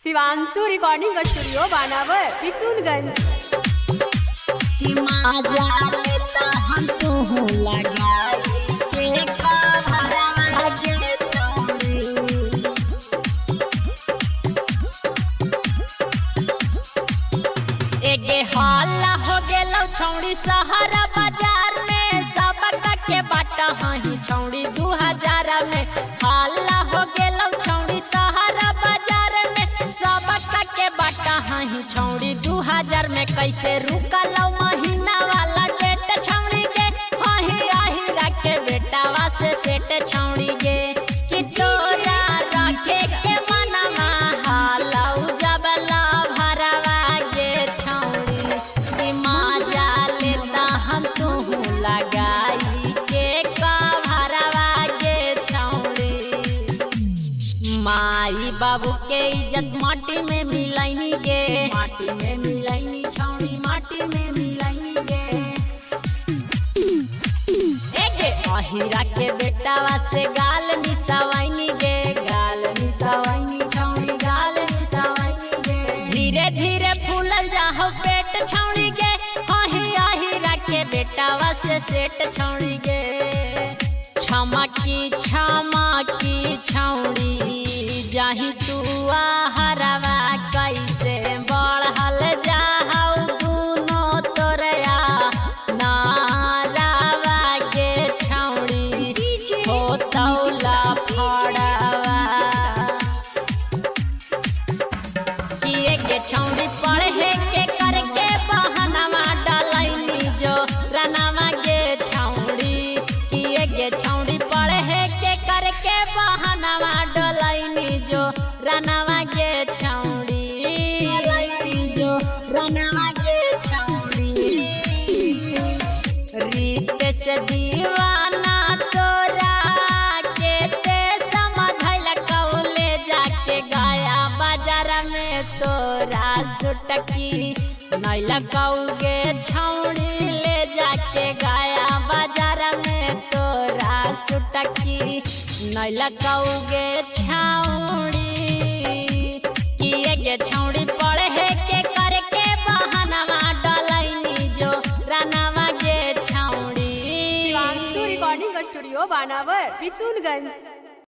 Shivanshu recording studio बानावर किशुनगंज। कि मजा लेता हम तू लगाई के कभरा के छोड़ी एगे हल्ला हो गेलो छौड़ी सहारा बाजार में सबका के बाटा हही छौड़ी 2000 में हल्ला हो गेलो छौड़ी सहारा बाजार में सबका के बाटा हही छौड़ी 2000 में कैसे रुकलो महीना वाला डेट छौड़ी के हही आही रखे बेटावा से सेट छौड़ी गे कि तोरा रखे के मनवा हालौ जबला भरवा गे छौड़ी कि मजा लेता हम तू लगाई के कभरवा गे छौड़ी माई बाबू के इज्जत माटी में मिलैनी गे माटी में मिलैनी छौड़ी माटी में मिलैनी गे एगे अहिरा के बेटावा से गाल मिसावैनी गे गाल मिसावैनी छौड़ी गाल मिसावैनी गे धीरे धीरे फूलल जाहो पेट छौड़ी गे अही अहिरा के बेटावा से सेट छौड़ी गे छमकी छमकी छौड़ी जाही तू हरवा कैसे बढ़ल जाहौ दुनो तोरया नारावा के छौड़ी हो तौला फड़वा किए के छौड़ी पढ़े के करके बहनवा डलैनी जो रनवा गे छौड़ी किए के छौड़ी पढ़े के करके बहनवा डलैनी जो रनवा गे छौड़ी जो रनवा गे छौड़ी रीत से दीवाना तोरा के ते समझल कौले जाके गाया बाजार में तोरा सुटकी नहीं लगौगे छौड़ी ले जाके गाया बाजार में तोरा सुटकी नहीं लगौगे छौड़ी किए गे छौड़ी पढ़े के करके बहनवा डलैनी जो रनवा गे छौड़ी। शिवांशु रिकॉर्डिंग स्टूडियो बानावर किशुनगंज।